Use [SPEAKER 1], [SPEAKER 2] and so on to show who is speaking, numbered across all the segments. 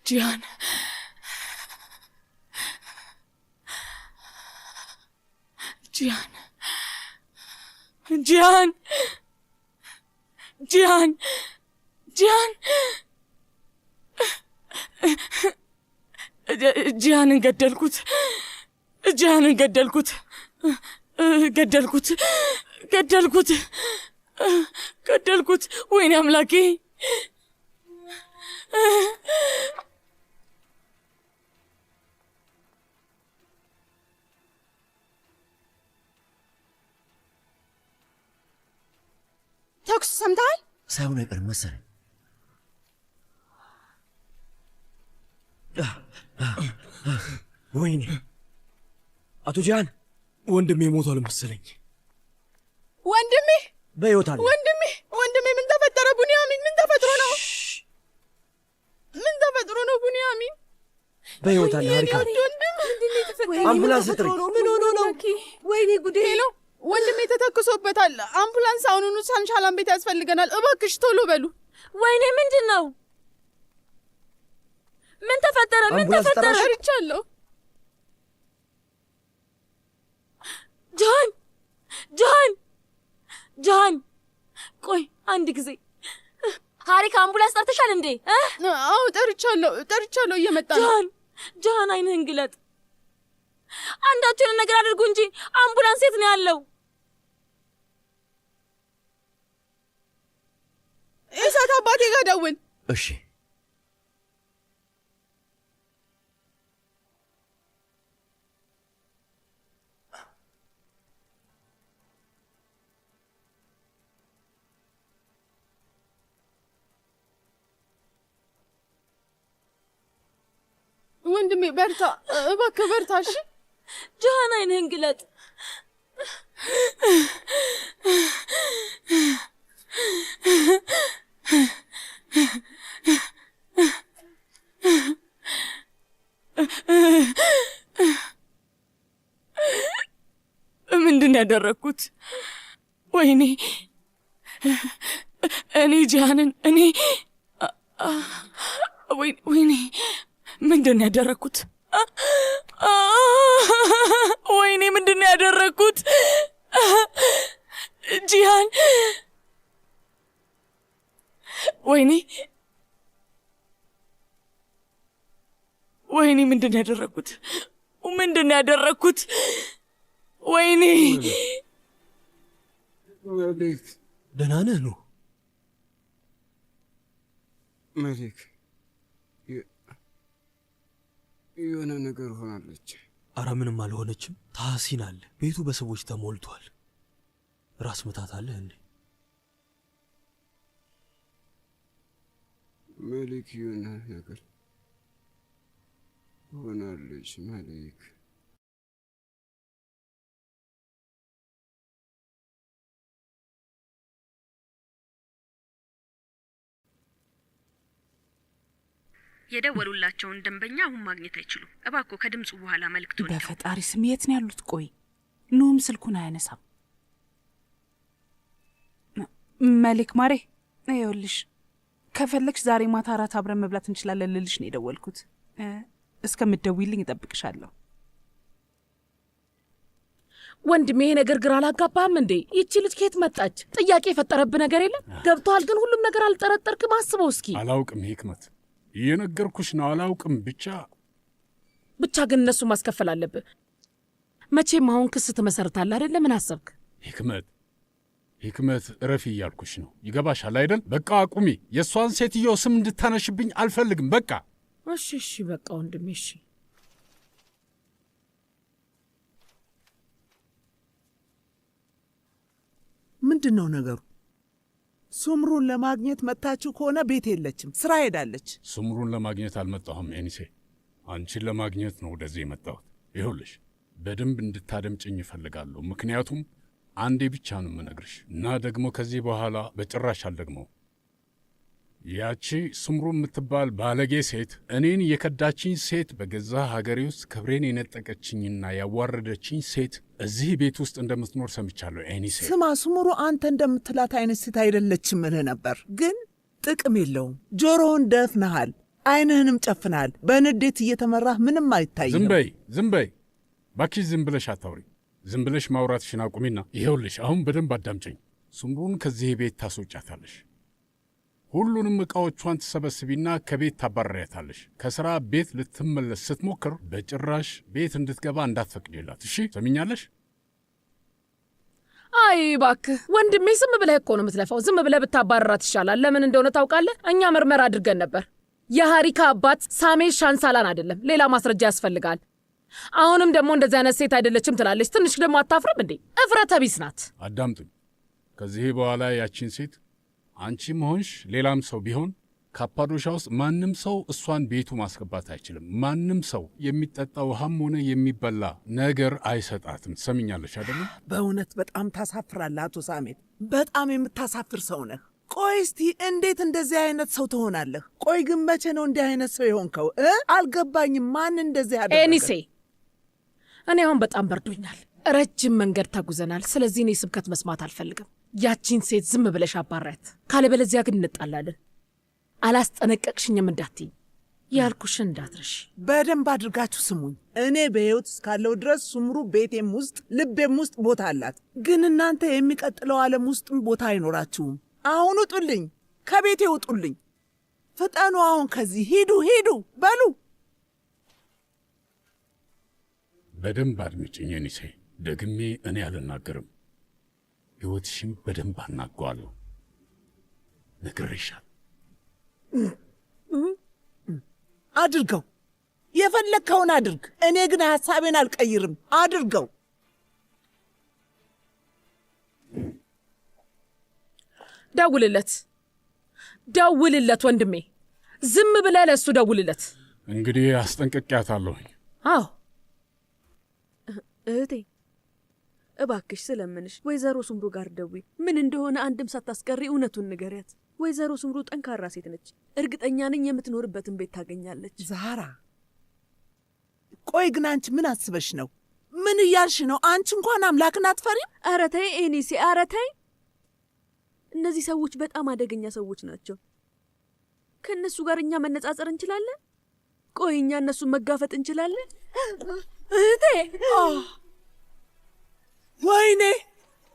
[SPEAKER 1] ጂያን ጂያን ጂያን ጂያን ጂያን ጂያንን ገደልኩት ጂያንን ገደልኩት ገደልኩት ገደልኩት ገደልኩት ወይኔ አምላኬ
[SPEAKER 2] ተኩስ ሰምተሃል?
[SPEAKER 3] ሳይሆን አይቀርም መሰለኝ። ወይኔ አቶ ጂያን ወንድሜ ሞቷል መሰለኝ።
[SPEAKER 2] ወንድሜ
[SPEAKER 3] በሕይወት አለ።
[SPEAKER 2] ወንድሜ ምን ተፈጠረ? ቡንያሚን ምን ተፈጥሮ ነው? ምን ተፈጥሮ ነው ቡንያሚን?
[SPEAKER 3] በሕይወት አለ። ሀሪካ አምቡላንስ ጥሪ።
[SPEAKER 2] ምን ሆኖ ነው? ወይኔ ጉዴ ነው። ወንድሜ ተተክሶበታል። አምቡላንስ አሁኑኑ ሳንሻላን ቤት ያስፈልገናል። እባክሽ ቶሎ በሉ።
[SPEAKER 1] ወይኔ ምንድን ነው? ምን ተፈጠረ? ምን ተፈጠረ?
[SPEAKER 2] ርቻለሁ።
[SPEAKER 1] ጃን ጃን ጃን ቆይ አንድ ጊዜ ሀሪካ አምቡላንስ ጠርተሻል እንዴ?
[SPEAKER 2] አዎ ጠርቻለሁ እየመጣ ነው።
[SPEAKER 1] ጃን አይንህን ግለጥ። አንዳችሁን ነገር አድርጉ እንጂ አምቡላንስ የት ነው ያለው?
[SPEAKER 2] እሳት አባቴ ጋር ደውል።
[SPEAKER 3] እሺ
[SPEAKER 2] ወንድሜ በርታ፣ እባክህ በርታ። እሺ
[SPEAKER 1] ጃን አይንህን ግለጥ። ምንድን ያደረግኩት? ወይኔ እኔ ጃንን ወይኔ ምንድን ያደረግኩት? ወይኔ ምንድን ያደረግኩት? ጂያን ወይኔ ምንድን ያደረግኩት? ወይኔ
[SPEAKER 3] ደህና ነህ ነው?
[SPEAKER 4] መሊክ የሆነ ነገር ሆናለች።
[SPEAKER 3] አረ ምንም አልሆነችም። ታሲን አለ። ቤቱ በሰዎች ተሞልቷል። ራስ ምታት አለ እንዴ?
[SPEAKER 4] መሊክ የሆነ ነገር ሆናለች። መሊክ
[SPEAKER 5] የደወሉላቸውን ደንበኛ አሁን ማግኘት አይችሉም። እባክዎ ከድምፁ በኋላ መልእክቱን
[SPEAKER 6] በፈጣሪ ስም የት ነው ያሉት? ቆይ ኑም ስልኩን አያነሳም። መሊክ ማሬ ይኸውልሽ፣ ከፈለግሽ ዛሬ ማታ እራት አብረን መብላት እንችላለን ልልሽ ነው የደወልኩት። እስከምትደውይልኝ እጠብቅሻለሁ።
[SPEAKER 7] ወንድሜ ይሄ ነገር ግራ አላጋባህም እንዴ? ይቺ ልጅ ከየት መጣች? ጥያቄ የፈጠረብህ ነገር የለም? ገብቶሃል ግን ሁሉም ነገር አልጠረጠርክም? አስበው እስኪ።
[SPEAKER 8] አላውቅም ሂክመት፣ እየነገርኩሽ ነው። አላውቅም ብቻ
[SPEAKER 7] ግን እነሱ ማስከፈል አለብህ። መቼም አሁን ክስ ትመሰርታለህ አይደል? ምን አሰብክ?
[SPEAKER 8] ሂክመት እረፊ እያልኩሽ ነው። ይገባሻል አይደል? በቃ አቁሚ። የእሷን ሴትዮ ስም እንድታነሽብኝ አልፈልግም። በቃ
[SPEAKER 7] እሺ በቃ ወንድሜ እሺ።
[SPEAKER 9] ምንድን ነው ነገሩ? ሱምሩን ለማግኘት መጥታችሁ ከሆነ ቤት የለችም፣ ስራ ሄዳለች።
[SPEAKER 8] ሱምሩን ለማግኘት አልመጣሁም ኤኒሴ፣ አንቺን ለማግኘት ነው ወደዚህ የመጣሁት። ይኸውልሽ በደንብ እንድታደምጭኝ እፈልጋለሁ። ምክንያቱም አንዴ ብቻ ነው የምነግርሽ እና ደግሞ ከዚህ በኋላ በጭራሽ አልደግመው። ያቺ ሱምሩ የምትባል ባለጌ ሴት፣ እኔን የከዳችኝ ሴት፣ በገዛ ሀገሬ ውስጥ ክብሬን የነጠቀችኝና ያዋረደችኝ ሴት እዚህ ቤት ውስጥ እንደምትኖር ሰምቻለሁ። ኤኒሴ
[SPEAKER 9] ስማ፣ ሱምሩ አንተ እንደምትላት አይነት ሴት አይደለችም እልህ ነበር፣ ግን ጥቅም የለውም። ጆሮውን ደፍነሃል። አይንህንም ጨፍናል። በንዴት እየተመራህ ምንም አይታይም።
[SPEAKER 8] ዝም በይ ባክሽ፣ ዝም ብለሽ አታውሪ። ዝም ብለሽ ማውራትሽን አቁሚና ይኸውልሽ፣ አሁን በደንብ አዳምጪኝ። ሱምሩን ከዚህ ቤት ታስወጫታለሽ። ሁሉንም ዕቃዎቿን ትሰበስቢና ከቤት ታባረሪያታለሽ። ከሥራ ቤት ልትመለስ ስትሞክር በጭራሽ ቤት እንድትገባ እንዳትፈቅጂላት። እሺ ሰሚኛለሽ?
[SPEAKER 7] አይ እባክህ ወንድሜ፣ ዝም ብለህ እኮ ነው የምትለፋው። ዝም ብለህ ብታባረራት ይሻላል። ለምን እንደሆነ ታውቃለህ? እኛ ምርመራ አድርገን ነበር። የሃሪካ አባት ሳሜት ሻንሳላን አይደለም፣ ሌላ ማስረጃ ያስፈልጋል። አሁንም ደግሞ እንደዚህ አይነት ሴት አይደለችም ትላለች። ትንሽ ደግሞ አታፍርም እንዴ? እፍረተ ቢስ ናት።
[SPEAKER 8] አዳምጡኝ። ከዚህ በኋላ ያቺን ሴት አንቺም ሆንሽ ሌላም ሰው ቢሆን ካፓዶሻ ውስጥ ማንም ሰው እሷን ቤቱ ማስገባት አይችልም። ማንም ሰው የሚጠጣ ውሃም ሆነ የሚበላ ነገር አይሰጣትም። ትሰሚኛለሽ አይደለም?
[SPEAKER 9] በእውነት በጣም ታሳፍራለህ አቶ ሳሜት። በጣም የምታሳፍር ሰው ነህ። ቆይ እስቲ እንዴት እንደዚህ አይነት ሰው ትሆናለህ? ቆይ ግን መቼ ነው እንዲህ አይነት ሰው የሆንከው? አልገባኝም። ማን እንደዚህ ያደረገ?
[SPEAKER 7] ኤኒሴ፣ እኔ አሁን በጣም በርዶኛል። ረጅም መንገድ ተጉዘናል። ስለዚህ እኔ ስብከት መስማት አልፈልግም። ያቺን ሴት ዝም ብለሽ አባሪያት፣ ካለበለዚያ ግን እንጣላለን። አላስጠነቀቅሽኝም እንዳትኝ፣ ያልኩሽን እንዳትረሽ።
[SPEAKER 9] በደንብ አድርጋችሁ ስሙኝ። እኔ በሕይወት እስካለው ድረስ ሱምሩ ቤቴም ውስጥ ልቤም ውስጥ ቦታ አላት። ግን እናንተ የሚቀጥለው ዓለም ውስጥም ቦታ አይኖራችሁም። አሁን ውጡልኝ፣ ከቤቴ ውጡልኝ። ፍጠኑ! አሁን ከዚህ ሂዱ በሉ።
[SPEAKER 8] በደንብ አድምጭኝ ኤኒሴ። ደግሜ እኔ አልናገርም። ሕይወትሽም በደንብ አናገዋለሁ። ነግሬሻል።
[SPEAKER 9] አድርገው፣ የፈለግከውን አድርግ። እኔ ግን ሐሳቤን አልቀይርም። አድርገው።
[SPEAKER 7] ደውልለት ወንድሜ፣ ዝም ብለህ ለእሱ ደውልለት።
[SPEAKER 8] እንግዲህ አስጠንቅቄያታለሁኝ።
[SPEAKER 7] አዎ
[SPEAKER 1] እህቴ እባክሽ ስለምንሽ ወይዘሮ ሱምሩ ጋር ደዊ። ምን እንደሆነ አንድም ሳታስቀሪ እውነቱን ንገሪያት። ወይዘሮ ሱምሩ ጠንካራ ሴት ነች። እርግጠኛ ነኝ የምትኖርበትን ቤት ታገኛለች።
[SPEAKER 9] ዛራ፣ ቆይ ግን አንቺ ምን አስበሽ ነው? ምን እያልሽ ነው? አንቺ እንኳን አምላክን አትፈሪም?
[SPEAKER 1] ኧረ ተይ ኤኒሴ፣ ኧረ ተይ። እነዚህ ሰዎች በጣም አደገኛ ሰዎች ናቸው። ከእነሱ ጋር እኛ መነጻጸር እንችላለን? ቆይ እኛ እነሱን መጋፈጥ እንችላለን? እህቴ!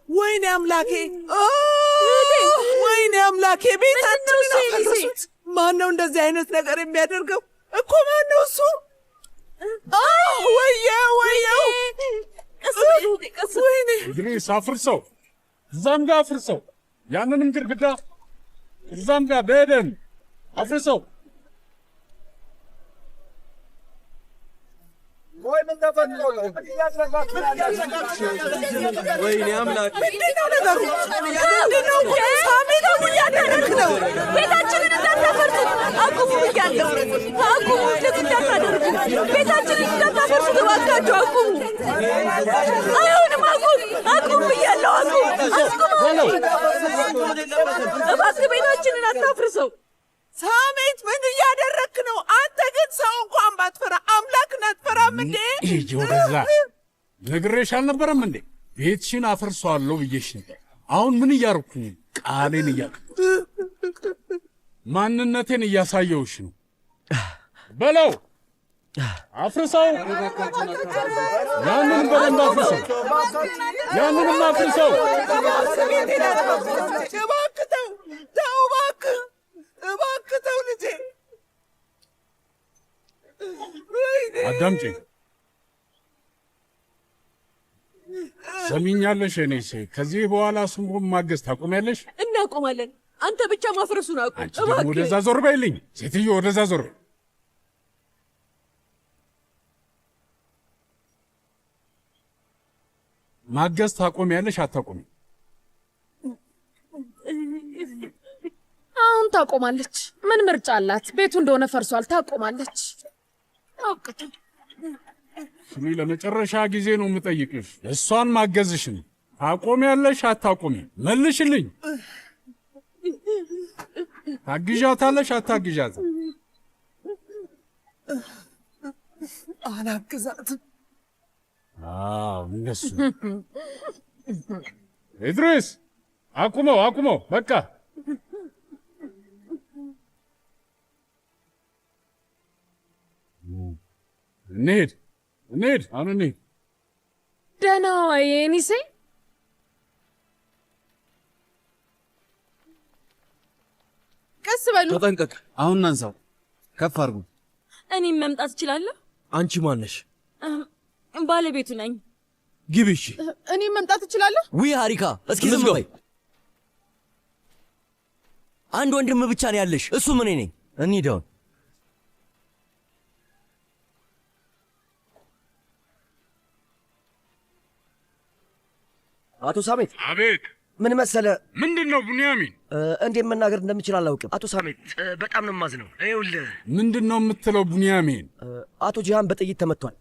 [SPEAKER 9] ወይኔ አምላኬ! ወይኔ አምላኬ! ቤታችንን አፈረሱት። ማነው እንደዚህ አይነት ነገር የሚያደርገው? እኮ ማነው እሱ? ወየው! ወይኔ!
[SPEAKER 8] እንግዲህ አፍርሰው፣ እዛም ጋር አፍርሰው፣ ያንንም ግድግዳ እዛም ጋር በደን አፍርሰው።
[SPEAKER 3] ወይኔ አምላክ!
[SPEAKER 9] ምንድነው ነገሩ? ምንድነው? ሳሜት አሁን እያደረግህ ነው።
[SPEAKER 1] ቤታችንን እንዳታፈርሱት! አቁሙ ብያለሁ! አቁሙ! እንደዚህ እንዳታደርጉ! ቤታችንን እንዳታፈርሱት! እባካችሁ አቁሙ! አይሆንም! አቁም ብያለሁ! አቁሙ! እባክህ ቤታችንን አታፍርሰው!
[SPEAKER 9] ሳሜት ምን እያደረግህ ነው? አንተ ግን ሰው እንኳን ባትፈራ አምላክን አትፈራም እንዴ?
[SPEAKER 8] ይህ ወደዛ ነግሬሽ አልነበረም እንዴ? ቤትሽን አፈርሰዋለሁ ብዬሽ ነበር። አሁን ምን እያርኩኝ? ቃሌን ማንነቴን እያሳየውሽ ነው። በለው አፍርሰው፣ ያንንም በደንብ አፍርሰው፣ ያንንም አፍርሰው።
[SPEAKER 9] እባክህ ተው ልጄ።
[SPEAKER 8] አዳምጪኝ፣ ሰሚኛለሽ? እኔሴ ከዚህ በኋላ ሱምሩን ማገዝ ታቆሚያለሽ?
[SPEAKER 1] እናቆማለን። አንተ ብቻ ማፍረሱን አቁም።
[SPEAKER 8] አንቺ ደግሞ ወደዛ ዞር በይልኝ ሴትዮ፣ ወደዛ ዞር። ማገዝ ታቆሚያለሽ አታቆሚ?
[SPEAKER 7] አሁን ታቆማለች። ምን ምርጫ አላት? ቤቱ እንደሆነ ፈርሷል። ታቆማለች። አውቅት
[SPEAKER 8] ስሚ፣ ለመጨረሻ ጊዜ ነው የምጠይቅሽ፣ እሷን ማገዝሽን ታቆሚያለሽ አታቆሚ? መልሽልኝ። ታግዣታለሽ አታግዣትም?
[SPEAKER 9] አላግዛትም።
[SPEAKER 8] እነሱ ኢድሪስ፣ አቁመው፣ በቃ እንሂድ እንሂድ፣ አሁን እንሂድ።
[SPEAKER 7] ደህና ዋይ ኤኒሴ።
[SPEAKER 2] ቀስ በሉ።
[SPEAKER 10] ተጠንቀቅ። አሁን እናንሳው፣ ከፍ አድርጉ።
[SPEAKER 1] እኔም መምጣት እችላለሁ?
[SPEAKER 3] አንቺ ማነሽ?
[SPEAKER 1] ባለቤቱ ነኝ።
[SPEAKER 3] ግቢ። እሺ።
[SPEAKER 2] እኔም መምጣት እችላለሁ?
[SPEAKER 11] ውይ ሀሪካ፣ እስኪ ዝም በይ። አንድ ወንድም ብቻ ነው ያለሽ፣ እሱም እኔ ነኝ። እንሂድ አሁን።
[SPEAKER 12] አቶ ሳሜት።
[SPEAKER 8] አቤት።
[SPEAKER 12] ምን መሰለ?
[SPEAKER 8] ምንድን ነው ቡንያሚን?
[SPEAKER 12] እንዴት መናገር እንደምችል አላውቅም። አቶ ሳሜት በጣም ነው የማዝነው። ይኸውልህ።
[SPEAKER 8] ምንድን ነው የምትለው ቡንያሚን?
[SPEAKER 12] አቶ ጂሃን በጥይት ተመቷል።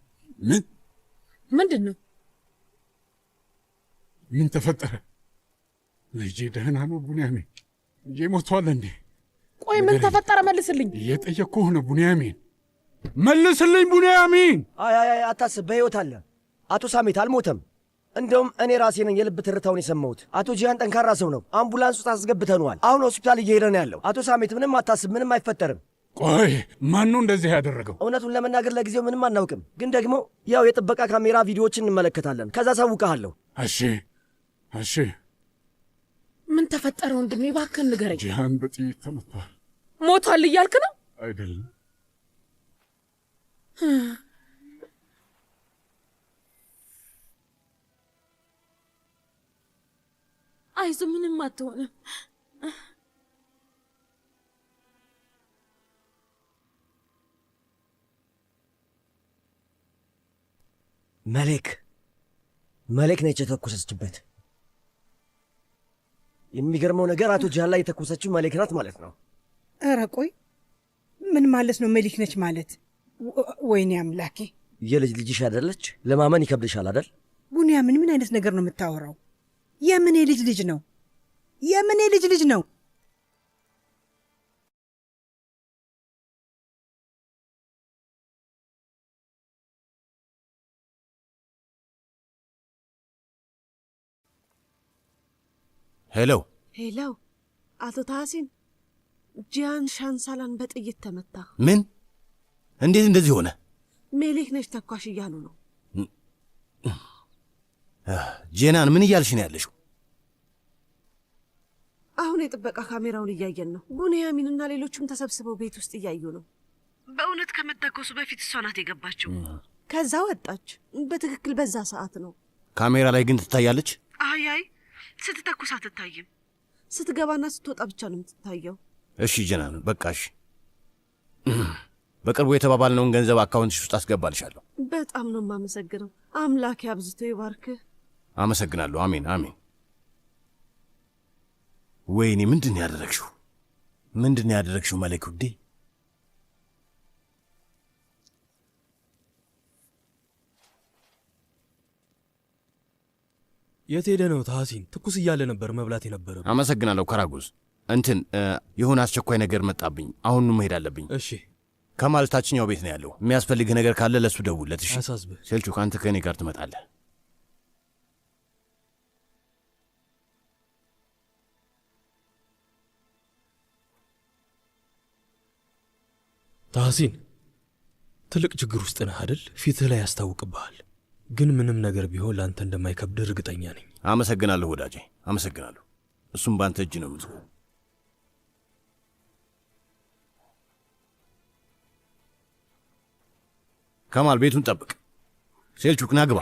[SPEAKER 8] ምን?
[SPEAKER 7] ምንድን ነው?
[SPEAKER 8] ምን ተፈጠረ? ልጄ ደህና ነው ቡንያሚን? ልጄ ሞቷል እንዴ?
[SPEAKER 7] ቆይ ምን ተፈጠረ? መልስልኝ።
[SPEAKER 8] እየጠየቅኩህ ነው ቡንያሚን፣ መልስልኝ ቡንያሚን።
[SPEAKER 12] አይ አታስብ፣ በሕይወት አለ። አቶ ሳሜት አልሞተም። እንደውም እኔ ራሴ ነኝ የልብ ትርታውን የሰማሁት። አቶ ጂሃን ጠንካራ ሰው ነው። አምቡላንስ ውስጥ አስገብተነዋል። አሁን ሆስፒታል እየሄደ ነው ያለው። አቶ ሳሜት ምንም አታስብ፣ ምንም አይፈጠርም።
[SPEAKER 8] ቆይ ማን ነው እንደዚህ ያደረገው?
[SPEAKER 12] እውነቱን ለመናገር ለጊዜው ምንም አናውቅም፣ ግን ደግሞ ያው የጥበቃ ካሜራ ቪዲዮዎችን እንመለከታለን። ከዛ ሳውቃለሁ።
[SPEAKER 8] እሺ እሺ።
[SPEAKER 7] ምን ተፈጠረ ወንድሜ? እባክህን ንገረኝ።
[SPEAKER 8] ጂሃን በጥይት ተመቷል።
[SPEAKER 7] ሞቷል እያልክ ነው?
[SPEAKER 8] አይደለም።
[SPEAKER 1] አይዞ፣ ምንም አትሆንም።
[SPEAKER 12] መሌክ ነች የተኮሰችበት። የሚገርመው ነገር አቶ ጂሃን ላይ የተኮሰችው መሌክ ናት ማለት ነው።
[SPEAKER 13] ኧረ ቆይ ምን ማለት ነው መሊክ ነች ማለት? ወይኔ አምላኬ!
[SPEAKER 12] የልጅ ልጅሽ አይደለች? ለማመን ይከብድሻል አይደል?
[SPEAKER 13] ቡንያምን ምን አይነት ነገር ነው የምታወራው? የምን ልጅ ልጅ ነው? የምን ልጅ ልጅ ነው?
[SPEAKER 3] ሄሎ
[SPEAKER 1] ሄሎ፣ አቶ ታህሲን፣ ጂያን ሻንሳላን በጥይት ተመታ።
[SPEAKER 3] ምን? እንዴት እንደዚህ ሆነ?
[SPEAKER 1] ሜሌክ ነች ተኳሽ እያሉ ነው።
[SPEAKER 3] ጄናን ምን እያልሽ ነው ያለሽው?
[SPEAKER 1] አሁን የጥበቃ ካሜራውን እያየን ነው። ቡንያሚንና ሌሎቹም ተሰብስበው ቤት ውስጥ እያዩ ነው።
[SPEAKER 5] በእውነት ከመተኮሱ በፊት እሷ ናት የገባችው።
[SPEAKER 1] ከዛ ወጣች። በትክክል በዛ ሰዓት ነው።
[SPEAKER 3] ካሜራ ላይ ግን ትታያለች?
[SPEAKER 5] አይ ስትተኩስ አትታይም።
[SPEAKER 1] ስትገባና ስትወጣ ብቻ ነው የምትታየው።
[SPEAKER 3] እሺ ጀናን፣ በቃ እሺ። በቅርቡ የተባባልነውን ገንዘብ አካውንትሽ ውስጥ አስገባልሻለሁ።
[SPEAKER 1] በጣም ነው የማመሰግነው። አምላክ አብዝቶ ይባርክህ።
[SPEAKER 3] አመሰግናለሁ። አሜን አሜን። ወይኔ ምንድን ያደረግሽው? ምንድን ያደረግሽው መሌክ ውዴ? የት ሄደ ነው ታህሲን? ትኩስ እያለ ነበር መብላት የነበረ።
[SPEAKER 8] አመሰግናለሁ ከራጉዝ። የሆነ አስቸኳይ ነገር መጣብኝ። አሁኑ መሄድ አለብኝ።
[SPEAKER 3] እሺ።
[SPEAKER 8] ከማል ታችኛው ቤት ነው ያለው። የሚያስፈልግህ ነገር ካለ ለሱ ደውለት። እሺ።
[SPEAKER 3] አያሳስብህ።
[SPEAKER 8] ሴልቹክ፣ አንተ ከእኔ ጋር ትመጣለህ።
[SPEAKER 3] ታህሲን፣ ትልቅ ችግር ውስጥ ነህ አይደል? ፊትህ ላይ ያስታውቅብሃል። ግን ምንም ነገር ቢሆን ለአንተ እንደማይከብድ እርግጠኛ ነኝ።
[SPEAKER 8] አመሰግናለሁ ወዳጄ፣ አመሰግናለሁ። እሱም በአንተ እጅ ነው የምትሆ። ከማል ቤቱን ጠብቅ። ሴልቹክ ና ግባ።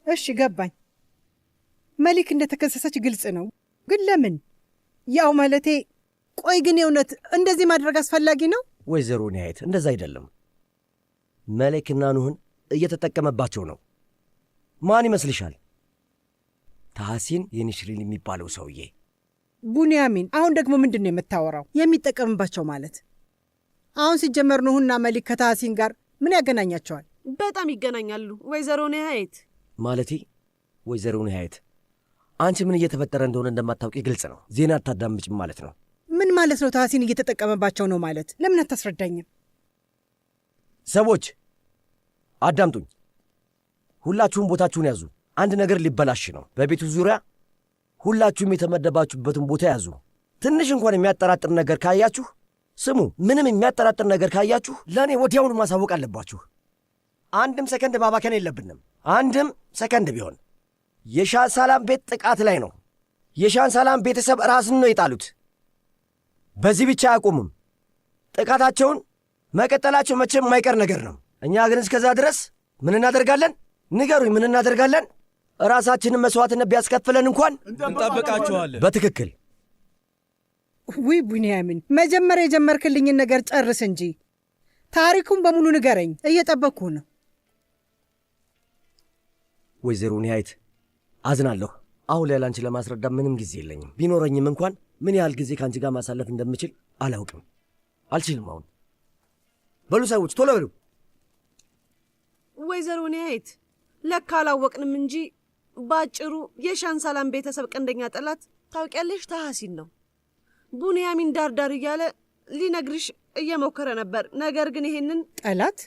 [SPEAKER 13] እሺ ገባኝ። መሊክ እንደተከሰሰች ግልጽ ነው። ግን ለምን? ያው ማለቴ፣ ቆይ ግን የእውነት እንደዚህ ማድረግ አስፈላጊ ነው?
[SPEAKER 12] ወይዘሮ ኒያየት፣ እንደዛ አይደለም። መሌክና ኑህን እየተጠቀመባቸው ነው። ማን ይመስልሻል? ታህሲን የኒሽሪን የሚባለው ሰውዬ።
[SPEAKER 13] ቡንያሚን፣ አሁን ደግሞ ምንድን ነው የምታወራው? የሚጠቀምባቸው ማለት? አሁን ሲጀመር ኑህና መሊክ ከታህሲን ጋር ምን ያገናኛቸዋል?
[SPEAKER 1] በጣም ይገናኛሉ ወይዘሮ ኒያየት።
[SPEAKER 12] ማለቴ ወይዘሮ ኒያየት፣ አንቺ ምን እየተፈጠረ እንደሆነ እንደማታውቂ ግልጽ ነው። ዜና አታዳምጭም ማለት ነው።
[SPEAKER 13] ምን ማለት ነው? ታህሲን እየተጠቀመባቸው ነው ማለት? ለምን አታስረዳኝም?
[SPEAKER 12] ሰዎች አዳምጡኝ። ሁላችሁም ቦታችሁን ያዙ። አንድ ነገር ሊበላሽ ነው። በቤቱ ዙሪያ ሁላችሁም የተመደባችሁበትን ቦታ ያዙ። ትንሽ እንኳን የሚያጠራጥር ነገር ካያችሁ ስሙ። ምንም የሚያጠራጥር ነገር ካያችሁ ለእኔ ወዲያውኑ ማሳወቅ አለባችሁ። አንድም ሰከንድ ማባከን የለብንም። አንድም ሰከንድ ቢሆን። የሻንሳላም ቤት ጥቃት ላይ ነው። የሻንሳላም ቤተሰብ ራስን ነው የጣሉት። በዚህ ብቻ አያቆሙም። ጥቃታቸውን መቀጠላቸው መቼም የማይቀር ነገር ነው። እኛ ግን እስከዛ ድረስ ምን እናደርጋለን? ንገሩኝ፣ ምን እናደርጋለን? ራሳችንን መሥዋዕትነት ቢያስከፍለን እንኳን
[SPEAKER 3] እንጠብቃችኋለን።
[SPEAKER 12] በትክክል።
[SPEAKER 13] ውይ ቡንያሚን፣ መጀመሪያ የጀመርክልኝን ነገር ጨርስ እንጂ ታሪኩን በሙሉ ንገረኝ። እየጠበቅኩ ነው።
[SPEAKER 12] ወይዘሮ ኒሃይት አዝናለሁ። አሁን ላይ ላንቺ ለማስረዳት ምንም ጊዜ የለኝም። ቢኖረኝም እንኳን ምን ያህል ጊዜ ከአንቺ ጋር ማሳለፍ እንደምችል አላውቅም። አልችልም። አሁን በሉ ሰዎች ቶሎ በሉ።
[SPEAKER 1] ወይዘሮ ኒሃይት ለካ አላወቅንም እንጂ ባጭሩ የሻንሳላም ቤተሰብ ቀንደኛ ጠላት ታውቂያለሽ ታሐሲን ነው። ቡንያሚን ዳርዳር እያለ ሊነግርሽ እየሞከረ ነበር። ነገር ግን ይሄንን
[SPEAKER 13] ጠላት?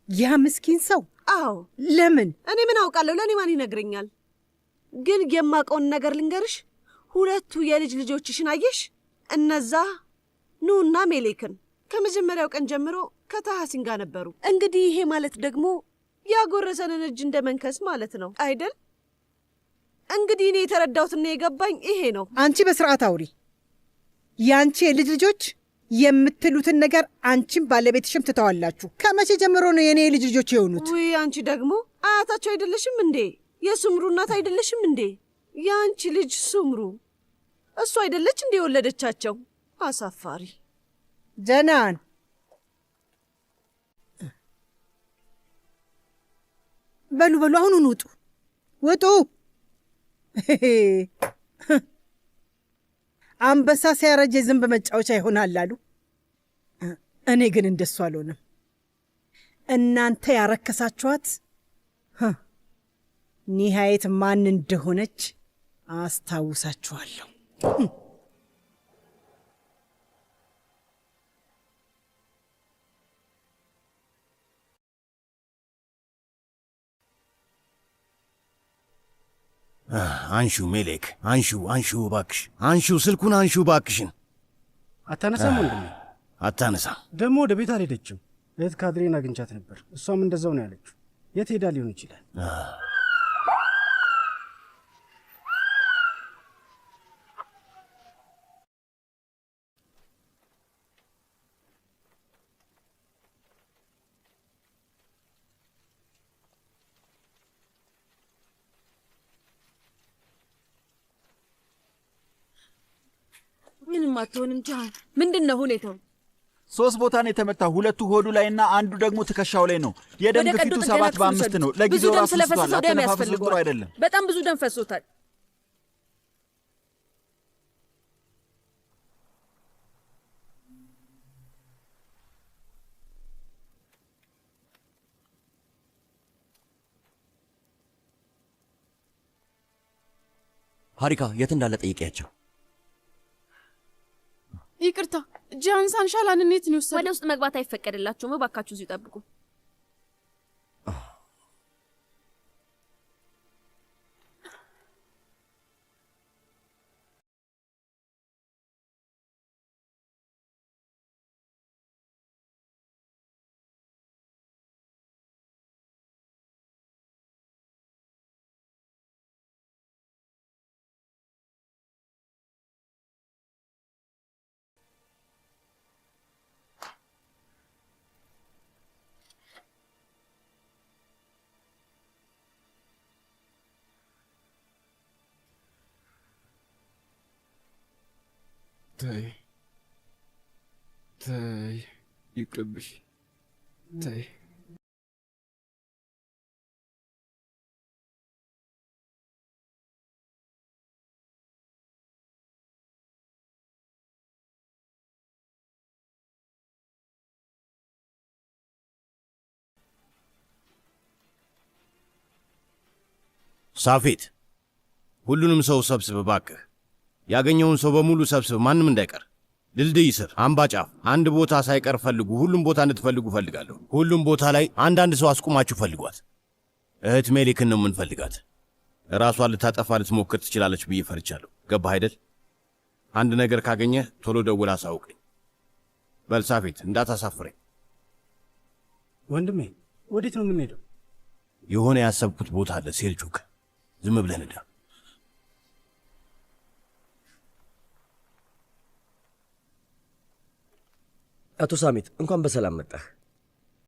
[SPEAKER 13] ያ ምስኪን ሰው?
[SPEAKER 1] አዎ።
[SPEAKER 13] ለምን?
[SPEAKER 1] እኔ ምን አውቃለሁ? ለእኔ ማን ይነግረኛል? ግን የማውቀውን ነገር ልንገርሽ። ሁለቱ የልጅ ልጆችሽን አየሽ? እነዛ ኑና ሜሌክን ከመጀመሪያው ቀን ጀምሮ ከታሐሲን ጋር ነበሩ። እንግዲህ ይሄ ማለት ደግሞ ያጎረሰንን እጅ እንደ መንከስ ማለት ነው አይደል? እንግዲህ እኔ የተረዳሁትና የገባኝ ይሄ ነው።
[SPEAKER 13] አንቺ በስርዓት አውሪ። የአንቺ የልጅ ልጆች የምትሉትን ነገር አንቺም ባለቤትሽም ትተዋላችሁ። ከመቼ ጀምሮ ነው የእኔ የልጅ ልጆች የሆኑት?
[SPEAKER 1] ውይ አንቺ ደግሞ አያታቸው አይደለሽም እንዴ? የሱምሩ እናት አይደለሽም እንዴ? የአንቺ ልጅ ሱምሩ እሱ አይደለች እንዴ የወለደቻቸው? አሳፋሪ።
[SPEAKER 13] ጀናን በሉ በሉ፣ አሁኑን ውጡ ውጡ። አንበሳ ሲያረጅ የዝንብ መጫወቻ ይሆናል አሉ። እኔ ግን እንደሱ አልሆንም። እናንተ ያረከሳችኋት ኒሃየት ማን እንደሆነች አስታውሳችኋለሁ።
[SPEAKER 14] አንሹ ሜሌክ፣ አንሹ እባክሽ፣ አንሹ ስልኩን አንሹ እባክሽን።
[SPEAKER 15] አታነሳም ወንድሜ?
[SPEAKER 14] አታነሳም።
[SPEAKER 15] ደግሞ ወደ ቤት አልሄደችም። እህት ካድሬን አግኝቻት ነበር። እሷም እንደዛው ነው ያለችው። የት ሄዳ ሊሆን ይችላል?
[SPEAKER 1] ምንም አትሆንም ጃን። ምንድን ነው ሁኔታው?
[SPEAKER 16] 3 ቦታ ነው የተመታው። 2 ሆዱ ላይና አንዱ ደግሞ ትከሻው ላይ ነው። የደም ግፊቱ 7/5 ነው። ለጊዜው ራሱ ስቷል። አተነፋፈሱ ጥሩ አይደለም።
[SPEAKER 1] በጣም ብዙ ደም ፈሶታል።
[SPEAKER 11] ሀሪካ የት እንዳለ ጠይቂያቸው።
[SPEAKER 2] ይቅርታ ጃን ሳንሻላንን የት ነው የወሰደው?
[SPEAKER 1] ወደ ውስጥ መግባት አይፈቀድላችሁም። እባካችሁ እዚሁ ጠብቁ።
[SPEAKER 4] ተይ ተይ፣ ይቅርብሽ፣ ተይ።
[SPEAKER 14] ሳፊት፣ ሁሉንም ሰው ሰብስብ እባክህ። ያገኘውን ሰው በሙሉ ሰብስብ፣ ማንም እንዳይቀር። ድልድይ ስር፣ አምባ ጫፍ፣ አንድ ቦታ ሳይቀር ፈልጉ። ሁሉም ቦታ እንድትፈልጉ ፈልጋለሁ። ሁሉም ቦታ ላይ አንዳንድ ሰው አስቁማችሁ ፈልጓት። እህት ሜሊክን ነው የምንፈልጋት። ራሷን ልታጠፋ ልትሞክር ትችላለች ብዬ ፈርቻለሁ። ገባህ አይደል? አንድ ነገር ካገኘህ ቶሎ ደውል አሳውቀኝ። በል ሳፊት፣ እንዳታሳፍረኝ።
[SPEAKER 15] ወንድሜ ወዴት ነው የምንሄደው?
[SPEAKER 14] የሆነ ያሰብኩት ቦታ አለ ሴልጁክ። ዝም ብለህ ንዳ።
[SPEAKER 12] አቶ ሳሜት እንኳን በሰላም መጣህ።